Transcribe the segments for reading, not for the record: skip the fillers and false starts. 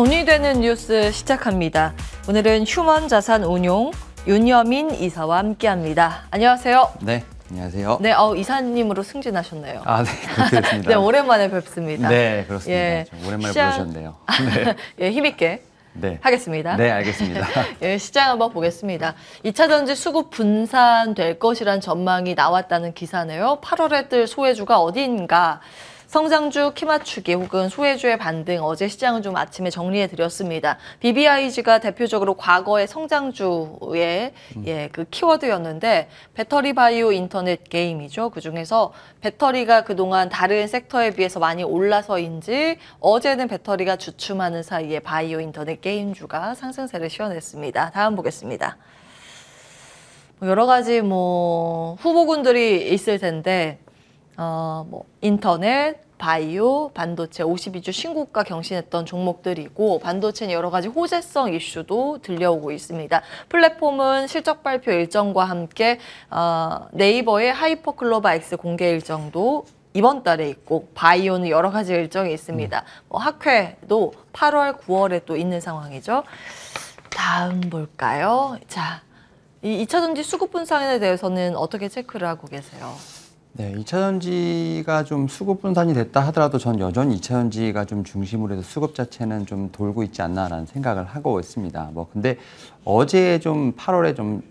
돈이 되는 뉴스 시작합니다. 오늘은 휴먼자산운용 윤여민 이사와 함께합니다. 안녕하세요. 네, 안녕하세요. 네, 이사님으로 승진하셨네요. 네, 그렇게 됐습니다. 네, 오랜만에 뵙습니다. 네, 그렇습니다. 예, 좀 오랜만에 부르셨네요. 네. 예, 힘있게 네. 하겠습니다. 네, 알겠습니다. 예, 시장 한번 보겠습니다. 2차전지 수급 분산될 것이란 전망이 나왔다는 기사네요. 8월에 뜰 소외주가 어디인가? 성장주 키 맞추기 혹은 소외주의 반등, 어제 시장은 좀 아침에 정리해드렸습니다. BBIG가 대표적으로 과거의 성장주의 그 키워드였는데 배터리 바이오 인터넷 게임이죠. 그중에서 배터리가 그동안 다른 섹터에 비해서 많이 올라서인지 어제는 배터리가 주춤하는 사이에 바이오 인터넷 게임주가 상승세를 시원했습니다. 다음 보겠습니다. 여러 가지 후보군들이 있을 텐데 인터넷, 바이오, 반도체 52주 신고가 경신했던 종목들이고 반도체는 여러 가지 호재성 이슈도 들려오고 있습니다. 플랫폼은 실적 발표 일정과 함께 네이버의 하이퍼클로바 X 공개 일정도 이번 달에 있고 바이오는 여러 가지 일정이 있습니다. 학회도 8월, 9월에 또 있는 상황이죠. 다음 볼까요? 자, 이 2차전지 수급 분산에 대해서는 어떻게 체크를 하고 계세요? 네, 2차전지가 좀 수급 분산이 됐다 하더라도 전 여전히 2차전지가 좀 중심으로 해서 수급 자체는 좀 돌고 있지 않나라는 생각을 하고 있습니다. 근데 어제 좀 8월에 좀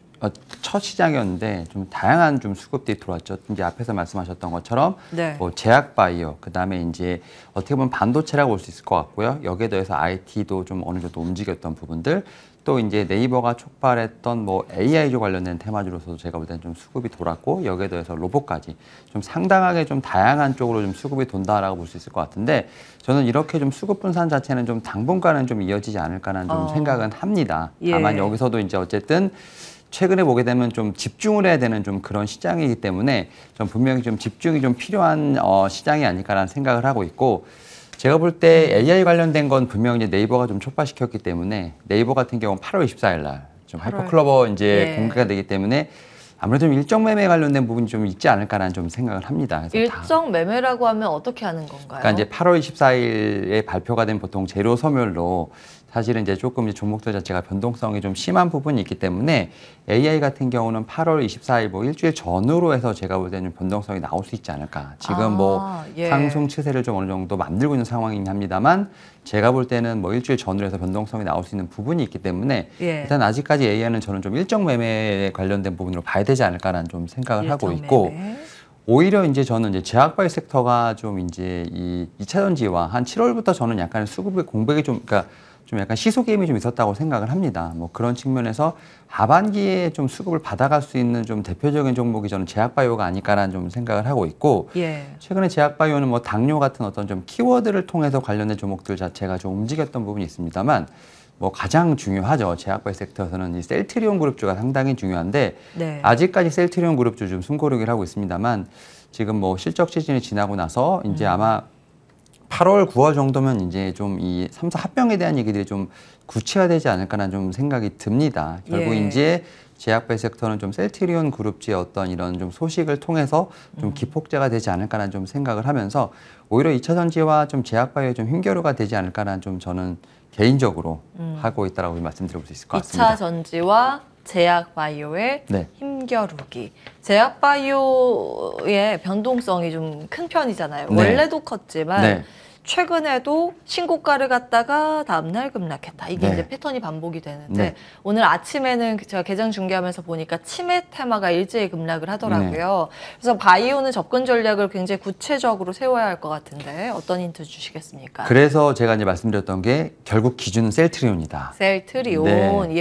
첫 시장이었는데 좀 다양한 좀 수급들이 들어왔죠. 이제 앞에서 말씀하셨던 것처럼 네. 제약 바이오, 그다음에 이제 어떻게 보면 반도체라고 볼 수 있을 것 같고요. 여기에 더해서 IT도 좀 어느 정도 움직였던 부분들, 또 이제 네이버가 촉발했던 AI조 관련된 테마주로서도 제가 볼 때는 좀 수급이 돌았고, 여기에 더해서 로봇까지 좀 상당하게 좀 다양한 쪽으로 좀 수급이 돈다라고 볼 수 있을 것 같은데, 저는 이렇게 좀 수급 분산 자체는 좀 당분간은 좀 이어지지 않을까라는 좀 생각은 합니다. 다만 여기서도 이제 어쨌든 최근에 보게 되면 좀 집중을 해야 되는 좀 그런 시장이기 때문에 좀 분명히 좀 집중이 좀 필요한 시장이 아닐까라는 생각을 하고 있고, 제가 볼 때 AI 관련된 건 분명히 이제 네이버가 좀 촉발시켰기 때문에 네이버 같은 경우는 8월 24일 날 좀 하이퍼클로버 이제 공개가 되기 때문에 아무래도 좀 일정 매매 관련된 부분이 좀 있지 않을까라는 좀 생각을 합니다. 그래서 일정 매매라고 하면 어떻게 하는 건가요? 그러니까 이제 8월 24일에 발표가 된 보통 재료 소멸로 사실은 이제 조금 이제 종목들 자체가 변동성이 좀 심한 부분이 있기 때문에 AI 같은 경우는 8월 24일 일주일 전후로 해서 제가 볼 때는 변동성이 나올 수 있지 않을까. 지금 상승 추세를 좀 어느 정도 만들고 있는 상황이긴 합니다만, 제가 볼 때는 일주일 전후로 해서 변동성이 나올 수 있는 부분이 있기 때문에 일단 아직까지 AI는 저는 좀 일정 매매에 관련된 부분으로 봐야 되지 않을까라는 좀 생각을 하고 있고, 오히려 이제 저는 이제 제약바이오 섹터가 좀 이제 이 2차전지와 한 7월부터 저는 약간 수급의 공백이 좀 약간 시소 게임이 좀 있었다고 생각을 합니다. 그런 측면에서 하반기에 좀 수급을 받아갈 수 있는 좀 대표적인 종목이 저는 제약바이오가 아닐까라는 좀 생각을 하고 있고, 최근에 제약바이오는 당뇨 같은 어떤 좀 키워드를 통해서 관련된 종목들 자체가 좀 움직였던 부분이 있습니다만, 가장 중요하죠. 제약바이오 섹터에서는 이 셀트리온 그룹주가 상당히 중요한데, 아직까지 셀트리온 그룹주 좀 숨고르기를 하고 있습니다만, 지금 실적 시즌이 지나고 나서 이제 아마 8월, 9월 정도면 이제 좀 이 3사 합병에 대한 얘기들이 좀 구체화되지 않을까라는 좀 생각이 듭니다. 결국 이제 제약바이오 섹터는 좀 셀트리온 그룹주의 어떤 이런 좀 소식을 통해서 좀 기폭제가 되지 않을까라는 좀 생각을 하면서, 오히려 2차전지와 좀 제약바이오에 좀 힘겨루가 되지 않을까라는 좀 저는 개인적으로 하고 있다라고 말씀드릴 수 있을 것 같습니다. 2차전지와 제약바이오의 힘겨루기. 제약바이오의 변동성이 좀 큰 편이잖아요. 원래도 컸지만 최근에도 신고가를 갔다가 다음날 급락했다. 이게 이제 패턴이 반복이 되는데 오늘 아침에는 제가 개장 중계하면서 보니까 치매 테마가 일제히 급락을 하더라고요. 그래서 바이오는 접근 전략을 굉장히 구체적으로 세워야 할 것 같은데 어떤 힌트 주시겠습니까? 그래서 제가 이제 말씀드렸던 게 결국 기준은 셀트리온이다. 셀트리온,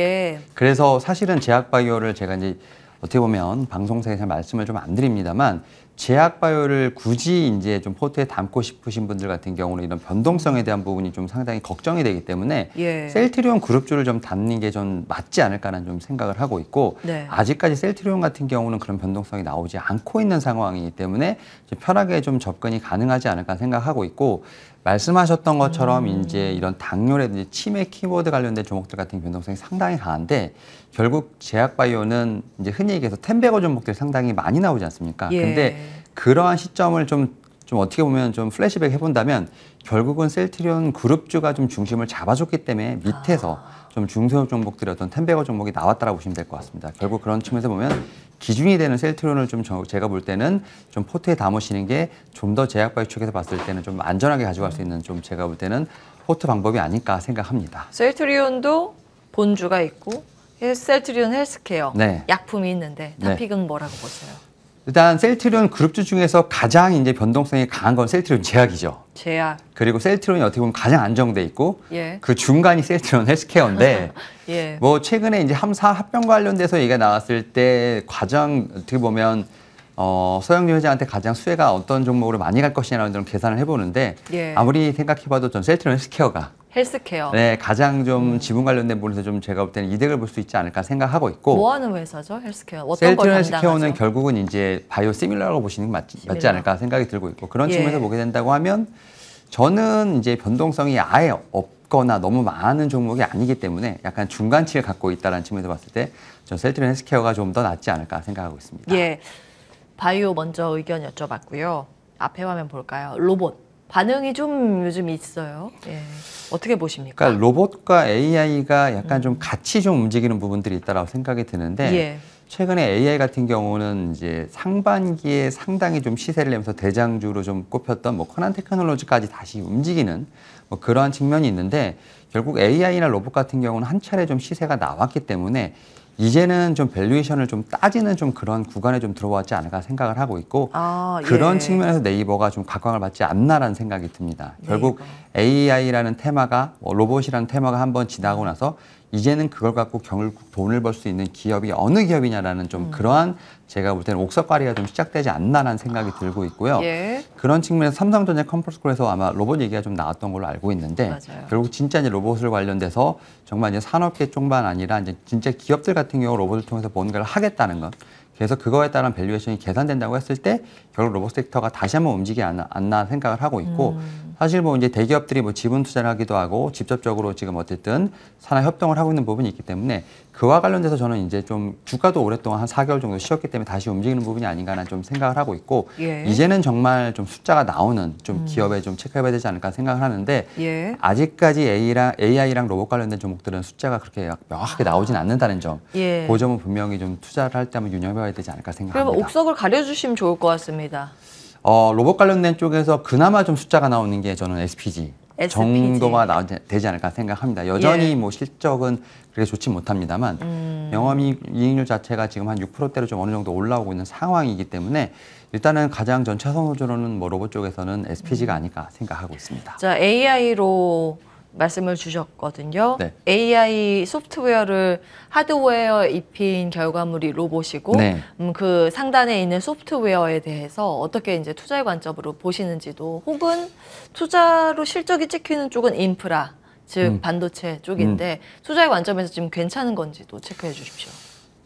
그래서 사실은 제약바이오를 제가 이제 어떻게 보면 방송사에서 말씀을 좀 안 드립니다만, 제약바이오를 굳이 이제 좀 포트에 담고 싶으신 분들 같은 경우는 이런 변동성에 대한 부분이 좀 상당히 걱정이 되기 때문에 셀트리온 그룹주를 좀 담는 게 좀 맞지 않을까라는 좀 생각을 하고 있고, 아직까지 셀트리온 같은 경우는 그런 변동성이 나오지 않고 있는 상황이기 때문에 편하게 좀 접근이 가능하지 않을까 생각하고 있고, 말씀하셨던 것처럼 이제 이런 당뇨라든지 치매 키워드 관련된 종목들 같은 변동성이 상당히 강한데, 결국 제약바이오는 이제 흔히 얘기해서 텐베거 종목들이 상당히 많이 나오지 않습니까? 근데 그러한 시점을 좀 좀 어떻게 보면 좀 플래시백 해본다면 결국은 셀트리온 그룹주가 좀 중심을 잡아줬기 때문에 밑에서 좀 중소형 종목들의 어떤 텐베거 종목이 나왔다라고 보시면 될 것 같습니다. 결국 그런 측면에서 보면 기준이 되는 셀트리온을 좀 제가 볼 때는 좀 포트에 담으시는 게 좀 더 제약바이오 쪽에서 봤을 때는 좀 안전하게 가져갈 수 있는 좀 제가 볼 때는 포트 방법이 아닐까 생각합니다. 셀트리온도 본주가 있고 셀트리온 헬스케어 네. 약품이 있는데 타픽은 뭐라고 보세요? 일단 셀트리온 그룹주 중에서 가장 이제 변동성이 강한 건 셀트리온 제약이죠. 제약. 그리고 셀트리온이 어떻게 보면 가장 안정돼 있고 예. 그 중간이 셀트리온 헬스케어인데 예. 뭐 최근에 이제 함사 합병 관련돼서 얘기가 나왔을 때 가장 어떻게 보면 서영주 회장한테 가장 수혜가 어떤 종목으로 많이 갈 것이냐라는 그런 계산을 해보는데 예. 아무리 생각해봐도 전 셀트리온 헬스케어가 헬스케어. 네, 가장 좀 지분 관련된 부분에서 좀 제가 볼 때는 이득을 볼 수 있지 않을까 생각하고 있고 뭐 하는 회사죠? 헬스케어. 어떤 걸 셀트리온 담당하죠? 헬스케어는 결국은 이제 바이오 시밀러라고 보시는 게 맞지 않을까 생각이 들고 있고 그런 예. 측면에서 보게 된다고 하면 저는 이제 변동성이 아예 없거나 너무 많은 종목이 아니기 때문에 약간 중간치를 갖고 있다는 측면에서 봤을 때 저 셀트리온 헬스케어가 좀 더 낫지 않을까 생각하고 있습니다. 예. 바이오 먼저 의견 여쭤봤고요. 앞에 화면 볼까요? 로봇. 반응이 좀 요즘 있어요. 예. 어떻게 보십니까? 그러니까 로봇과 AI가 약간 좀 같이 좀 움직이는 부분들이 있다라고 생각이 드는데 예. 최근에 AI 같은 경우는 이제 상반기에 상당히 좀 시세를 내면서 대장주로 좀 꼽혔던 뭐 커난 테크놀로지까지 다시 움직이는 뭐 그러한 측면이 있는데 결국 AI나 로봇 같은 경우는 한 차례 좀 시세가 나왔기 때문에 이제는 좀 밸류에이션을 좀 따지는 좀 그런 구간에 좀 들어왔지 않을까 생각을 하고 있고 그런 예. 측면에서 네이버가 좀 각광을 받지 않나라는 생각이 듭니다. 결국 네이버. AI라는 테마가 로봇이라는 테마가 한번 지나고 나서 이제는 그걸 갖고 결국 돈을 벌 수 있는 기업이 어느 기업이냐라는 좀 그러한 제가 볼 때는 옥석가리가 좀 시작되지 않나라는 생각이 들고 있고요. 예. 그런 측면에서 삼성전자 컨퍼런스콜에서 아마 로봇 얘기가 좀 나왔던 걸로 알고 있는데 맞아요. 결국 진짜 이제 로봇을 관련돼서 정말 이제 산업계 쪽만 아니라 이제 진짜 기업들 같은 경우 로봇을 통해서 뭔가를 하겠다는 것. 그래서 그거에 따른 밸류에이션이 계산된다고 했을 때 결국 로봇 섹터가 다시 한번 움직이지 않나 생각을 하고 있고 사실 뭐 이제 대기업들이 뭐 지분 투자를 하기도 하고 직접적으로 지금 어쨌든 산하 협동을 하고 있는 부분이 있기 때문에 그와 관련돼서 저는 이제 좀 주가도 오랫동안 한 4개월 정도 쉬었기 때문에 다시 움직이는 부분이 아닌가라는 좀 생각을 하고 있고 예. 이제는 정말 좀 숫자가 나오는 좀 기업에 좀 체크해봐야 되지 않을까 생각을 하는데 예. 아직까지 AI랑 로봇 관련된 종목들은 숫자가 그렇게 명확하게 나오진 않는다는 점. 예. 그 점은 분명히 좀 투자를 할 때 한번 유념해봐야 되지 않을까 생각합니다. 그러면 옥석을 가려주시면 좋을 것 같습니다. 로봇 관련된 쪽에서 그나마 좀 숫자가 나오는 게 저는 SPG. 정도가 되지 않을까 생각합니다. 여전히 예. 뭐 실적은 그렇게 좋지 못합니다만 영업이익률 자체가 지금 한 6%대로 좀 어느 정도 올라오고 있는 상황이기 때문에 일단은 가장 전 차선호조로는 뭐 로봇 쪽에서는 SPG가 아닐까 생각하고 있습니다. 자, AI로 말씀을 주셨거든요. 네. AI 소프트웨어를 하드웨어에 입힌 결과물이 로봇이고 네. 그 상단에 있는 소프트웨어에 대해서 어떻게 이제 투자의 관점으로 보시는지도 혹은 투자로 실적이 찍히는 쪽은 인프라 즉 반도체 쪽인데 투자의 관점에서 지금 괜찮은 건지도 체크해 주십시오.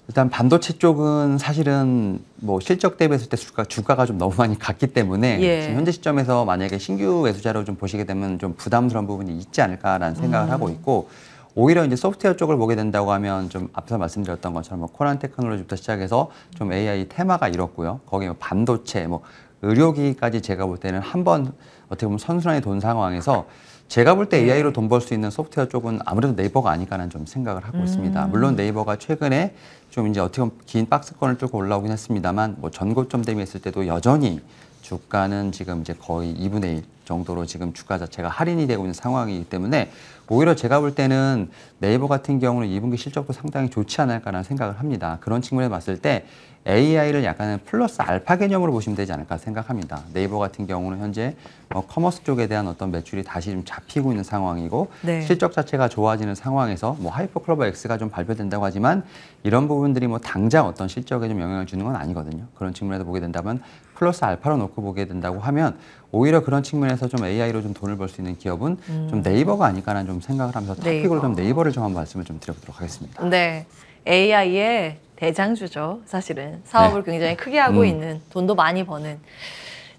일단 반도체 쪽은 사실은 뭐 실적 대비했을 때 주가가 좀 너무 많이 갔기 때문에 예. 지금 현재 시점에서 만약에 신규 매수자로 좀 보시게 되면 좀 부담스러운 부분이 있지 않을까라는 생각을 하고 있고 오히려 이제 소프트웨어 쪽을 보게 된다고 하면 좀 앞서 말씀드렸던 것처럼 뭐 코난 테크놀로지부터 시작해서 좀 AI 테마가 이렇고요. 거기에 뭐 반도체, 뭐 의료기기까지 제가 볼 때는 한번 어떻게 보면 선순환이 돈 상황에서 제가 볼 때 AI로 돈 벌 수 있는 소프트웨어 쪽은 아무래도 네이버가 아닐까라는 좀 생각을 하고 있습니다. 물론 네이버가 최근에 좀 이제 어떻게 보면 긴 박스권을 뚫고 올라오긴 했습니다만 뭐 전고점 대비했을 때도 여전히 주가는 지금 이제 거의 2분의 1 정도로 지금 주가 자체가 할인이 되고 있는 상황이기 때문에 오히려 제가 볼 때는 네이버 같은 경우는 2분기 실적도 상당히 좋지 않을까라는 생각을 합니다. 그런 측면에서 봤을 때 AI를 약간은 플러스 알파 개념으로 보시면 되지 않을까 생각합니다. 네이버 같은 경우는 현재 커머스 쪽에 대한 어떤 매출이 다시 좀 잡히고 있는 상황이고 네. 실적 자체가 좋아지는 상황에서 뭐 하이퍼클로버 X가 좀 발표된다고 하지만 이런 부분들이 뭐 당장 어떤 실적에 좀 영향을 주는 건 아니거든요. 그런 측면에서 보게 된다면 플러스 알파로 놓고 보게 된다고 하면 오히려 그런 측면에서 좀 AI로 좀 돈을 벌 수 있는 기업은 좀 네이버가 아닐까라는 좀 생각을 하면서 토픽으로 좀 네이버를 좀 한번 말씀을 좀 드려보도록 하겠습니다. 네. AI의 대장주죠. 사실은 사업을 굉장히 크게 하고 있는 돈도 많이 버는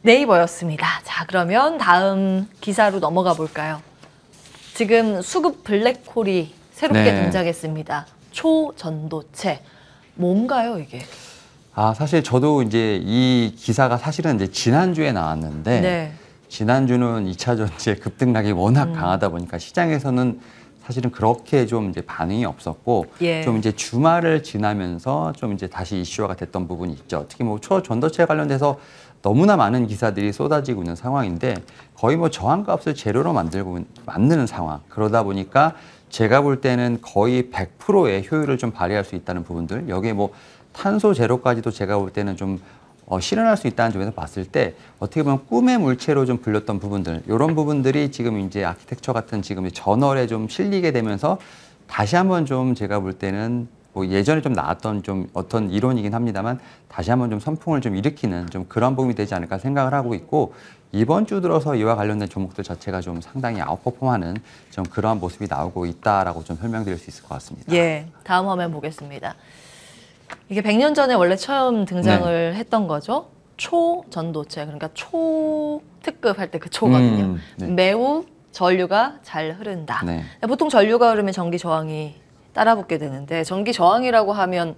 네이버였습니다. 자, 그러면 다음 기사로 넘어가 볼까요? 지금 수급 블랙홀이 새롭게 네. 등장했습니다. 초전도체. 뭔가요, 이게? 사실 저도 이제 이 기사가 사실은 이제 지난주에 나왔는데 네. 지난주는 2차 전지의 급등락이 워낙 강하다 보니까 시장에서는 사실은 그렇게 좀 이제 반응이 없었고 예. 좀 이제 주말을 지나면서 좀 이제 다시 이슈화가 됐던 부분이 있죠. 특히 뭐 초전도체 관련돼서 너무나 많은 기사들이 쏟아지고 있는 상황인데 거의 뭐 저항값을 재료로 만드는 상황. 그러다 보니까 제가 볼 때는 거의 100%의 효율을 좀 발휘할 수 있다는 부분들. 여기에 뭐 탄소 제로까지도 제가 볼 때는 좀 실현할 수 있다는 점에서 봤을 때 어떻게 보면 꿈의 물체로 좀 불렸던 부분들 이런 부분들이 지금 이제 아키텍처 같은 지금 저널에 좀 실리게 되면서 다시 한번 좀 제가 볼 때는 뭐 예전에 좀 나왔던 좀 어떤 이론이긴 합니다만 다시 한번 좀 선풍을 좀 일으키는 좀 그런 부분이 되지 않을까 생각을 하고 있고 이번 주 들어서 이와 관련된 종목들 자체가 좀 상당히 아웃퍼폼하는 좀 그러한 모습이 나오고 있다라고 좀 설명드릴 수 있을 것 같습니다. 예, 다음 화면 보겠습니다. 이게 100년 전에 원래 처음 등장을 했던 거죠. 초전도체, 그러니까 초특급 할 때 그 초거든요. 네. 매우 전류가 잘 흐른다. 네. 보통 전류가 흐르면 전기 저항이 따라붙게 되는데 전기 저항이라고 하면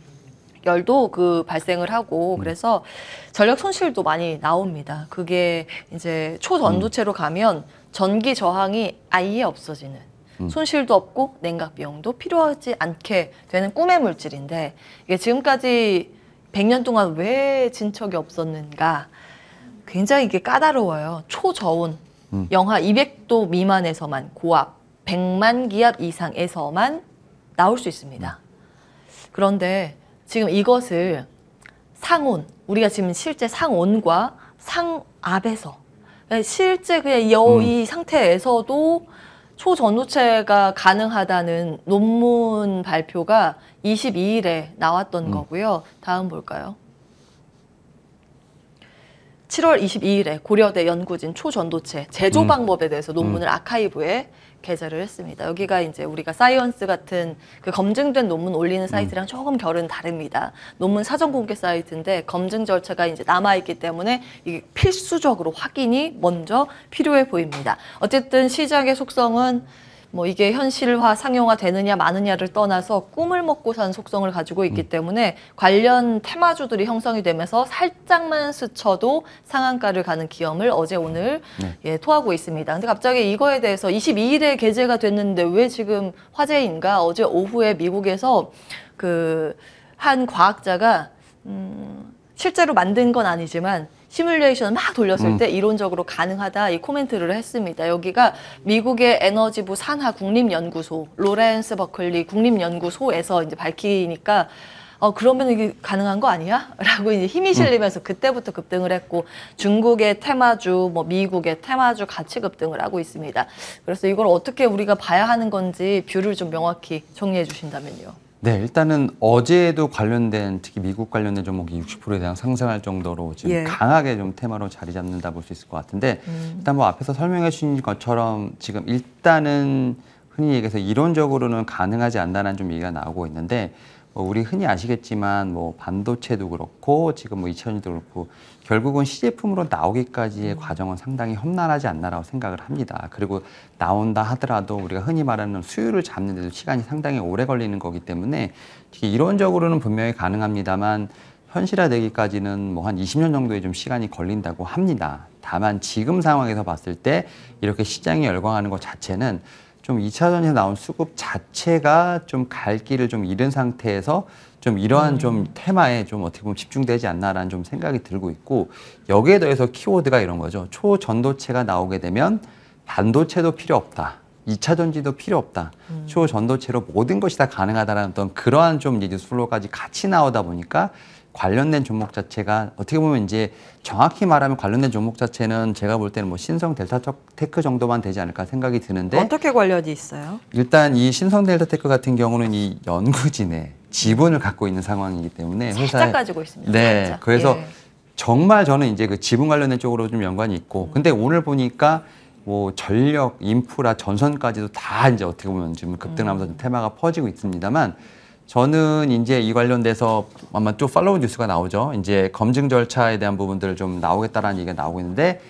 열도 발생을 하고 그래서 전력 손실도 많이 나옵니다. 그게 이제 초전도체로 가면 전기 저항이 아예 없어지는 손실도 없고 냉각 비용도 필요하지 않게 되는 꿈의 물질인데 이게 지금까지 100년 동안 왜 진척이 없었는가? 굉장히 이게 까다로워요. 초저온, 영하 200도 미만에서만 고압, 100만 기압 이상에서만 나올 수 있습니다. 그런데 지금 이것을 상온, 우리가 지금 실제 상온과 상압에서 실제 그냥 이 상태에서도 초전도체가 가능하다는 논문 발표가 22일에 나왔던 거고요. 다음 볼까요? 7월 22일에 고려대 연구진 초전도체 제조 방법에 대해서 논문을 아카이브에 게재를 했습니다. 여기가 이제 우리가 사이언스 같은 그 검증된 논문 올리는 사이트랑 조금 결은 다릅니다. 논문 사전 공개 사이트인데 검증 절차가 이제 남아있기 때문에 이게 필수적으로 확인이 먼저 필요해 보입니다. 어쨌든 시장의 속성은 뭐 이게 현실화, 상용화 되느냐 마느냐를 떠나서 꿈을 먹고 산 속성을 가지고 있기 때문에 관련 테마주들이 형성이 되면서 살짝만 스쳐도 상한가를 가는 기염을 어제 오늘 토하고 있습니다. 근데 갑자기 이거에 대해서 22일에 게재가 됐는데 왜 지금 화제인가? 어제 오후에 미국에서 한 과학자가 실제로 만든 건 아니지만 시뮬레이션을 막 돌렸을 때 이론적으로 가능하다 이 코멘트를 했습니다. 여기가 미국의 에너지부 산하 국립연구소 로렌스 버클리 국립연구소에서 이제 밝히니까 그러면 이게 가능한 거 아니야? 라고 이제 힘이 실리면서 그때부터 급등을 했고 중국의 테마주, 뭐 미국의 테마주 같이 급등을 하고 있습니다. 그래서 이걸 어떻게 우리가 봐야 하는 건지 뷰를 좀 명확히 정리해 주신다면요. 네, 일단은 어제도 관련된 특히 미국 관련된 종목이 60%에 대한 상승할 정도로 지금 강하게 좀 테마로 자리 잡는다 볼 수 있을 것 같은데 일단 뭐 앞에서 설명해 주신 것처럼 지금 일단은 흔히 얘기해서 이론적으로는 가능하지 않다는 좀 얘기가 나오고 있는데 뭐 우리 흔히 아시겠지만 뭐 반도체도 그렇고 지금 뭐 2차전지도 그렇고 결국은 시제품으로 나오기까지의 과정은 상당히 험난하지 않나라고 생각을 합니다. 그리고 나온다 하더라도 우리가 흔히 말하는 수율을 잡는 데도 시간이 상당히 오래 걸리는 거기 때문에 이론적으로는 분명히 가능합니다만 현실화되기까지는 뭐 한 20년 정도의 좀 시간이 걸린다고 합니다. 다만 지금 상황에서 봤을 때 이렇게 시장이 열광하는 것 자체는 좀 2차전지에서 나온 수급 자체가 좀 갈 길을 좀 잃은 상태에서 좀 이러한 좀 테마에 좀 어떻게 보면 집중되지 않나라는 좀 생각이 들고 있고 여기에 더해서 키워드가 이런 거죠. 초전도체가 나오게 되면 반도체도 필요 없다. 2차 전지도 필요 없다. 초전도체로 모든 것이 다 가능하다라는 어떤 그러한 좀 이제 뉴스플로우까지 같이 나오다 보니까 관련된 종목 자체가 어떻게 보면 이제 정확히 말하면 관련된 종목 자체는 제가 볼 때는 뭐 신성 델타테크 정도만 되지 않을까 생각이 드는데 어떻게 관련이 있어요? 일단 이 신성 델타테크 같은 경우는 이 연구진의 지분을 갖고 있는 상황이기 때문에 살짝 가지고 있습니다. 네, 살짝. 그래서 정말 저는 이제 그 지분 관련된 쪽으로 좀 연관이 있고 근데 오늘 보니까 뭐 전력, 인프라, 전선까지도 다 이제 어떻게 보면 지금 급등하면서 테마가 퍼지고 있습니다만 저는 이제 이 관련돼서 아마 또 팔로우 뉴스가 나오죠. 이제 검증 절차에 대한 부분들을 좀 나오겠다라는 얘기가 나오고 있는데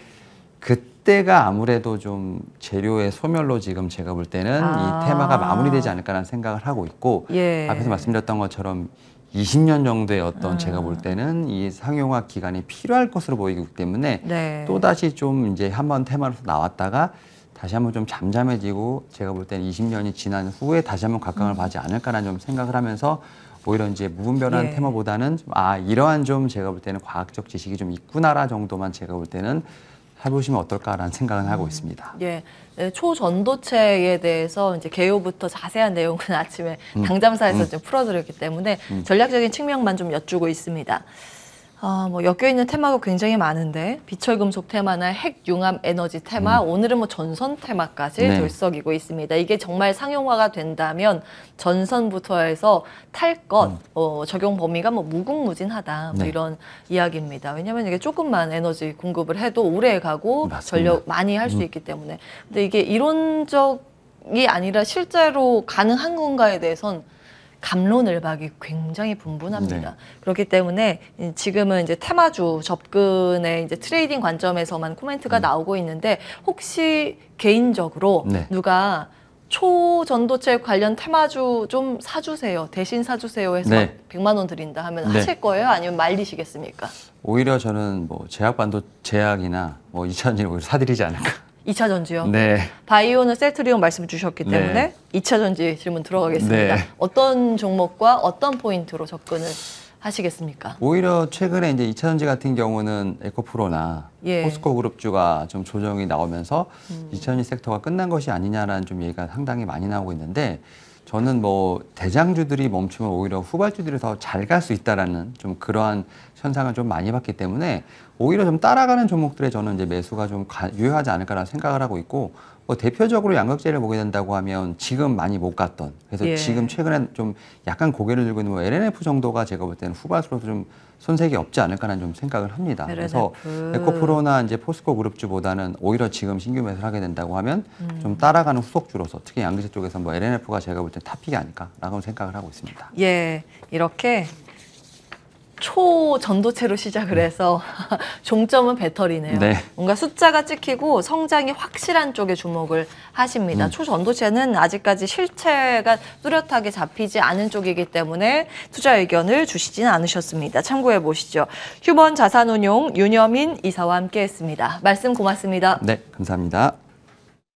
그때가 아무래도 좀 재료의 소멸로 지금 제가 볼 때는 이 테마가 마무리되지 않을까라는 생각을 하고 있고 앞에서 말씀드렸던 것처럼 20년 정도의 어떤 제가 볼 때는 이 상용화 기간이 필요할 것으로 보이기 때문에 네. 또다시 좀 이제 한번 테마로서 나왔다가 다시 한번 좀 잠잠해지고 제가 볼 때는 20년이 지난 후에 다시 한번 각광을 받지 않을까라는 좀 생각을 하면서 오히려 이제 무분별한 예. 테마보다는 좀 이러한 좀 제가 볼 때는 과학적 지식이 좀 있구나라 정도만 제가 볼 때는 해보시면 어떨까라는 생각은 하고 있습니다. 예, 네, 초전도체에 대해서 이제 개요부터 자세한 내용은 아침에 당잠사에서 좀 풀어드렸기 때문에 전략적인 측면만 좀 여쭈고 있습니다. 뭐 엮여있는 테마가 굉장히 많은데 비철금속 테마나 핵융합 에너지 테마, 오늘은 뭐 전선 테마까지 네. 들썩이고 있습니다. 이게 정말 상용화가 된다면 전선부터 해서 탈 것, 적용 범위가 뭐 무궁무진하다 뭐 네. 이런 이야기입니다. 왜냐하면 이게 조금만 에너지 공급을 해도 오래 가고 맞습니다. 전력 많이 할 수 있기 때문에. 근데 이게 이론적이 아니라 실제로 가능한 건가에 대해선 갑론을박이 굉장히 분분합니다. 네. 그렇기 때문에 지금은 이제 테마주 접근의 이제 트레이딩 관점에서만 코멘트가 나오고 있는데 혹시 개인적으로 네. 누가 초전도체 관련 테마주 좀 사주세요. 대신 사주세요 해서 네. 100만 원 드린다 하면 네. 하실 거예요? 아니면 말리시겠습니까? 오히려 저는 뭐 제약이나 뭐 2차전지를 오히려 사드리지 않을까. 2차 전지요. 네. 바이오는 셀트리온 말씀 주셨기 네. 때문에 2차 전지 질문 들어가겠습니다. 네. 어떤 종목과 어떤 포인트로 접근을 하시겠습니까? 오히려 최근에 이제 2차전지 같은 경우는 에코프로나 예. 포스코 그룹주가 좀 조정이 나오면서 2차전지 섹터가 끝난 것이 아니냐라는 좀 얘기가 상당히 많이 나오고 있는데 저는 뭐 대장주들이 멈추면 오히려 후발주들이 더 잘 갈 수 있다라는 좀 그러한 현상을 좀 많이 봤기 때문에 오히려 좀 따라가는 종목들에 저는 이제 매수가 좀 유효하지 않을까라는 생각을 하고 있고 뭐 대표적으로 양극재를 보게 된다고 하면 지금 많이 못 갔던 그래서 예. 지금 최근에 좀 약간 고개를 들고 있는 뭐 LNF 정도가 제가 볼 때는 후발주로서 좀 손색이 없지 않을까라는 좀 생각을 합니다. 그래서 LNF. 에코프로나 이제 포스코 그룹주보다는 오히려 지금 신규 매수를 하게 된다고 하면 좀 따라가는 후속주로서 특히 양극재 쪽에서 뭐 LNF가 제가 볼 때 탑픽이 아닐까라고 생각을 하고 있습니다. 예, 이렇게 초전도체로 시작을 해서 종점은 배터리네요. 네. 뭔가 숫자가 찍히고 성장이 확실한 쪽에 주목을 하십니다. 초전도체는 아직까지 실체가 뚜렷하게 잡히지 않은 쪽이기 때문에 투자 의견을 주시지는 않으셨습니다. 참고해 보시죠. 휴먼 자산운용 윤여민 이사와 함께했습니다. 말씀 고맙습니다. 네, 감사합니다.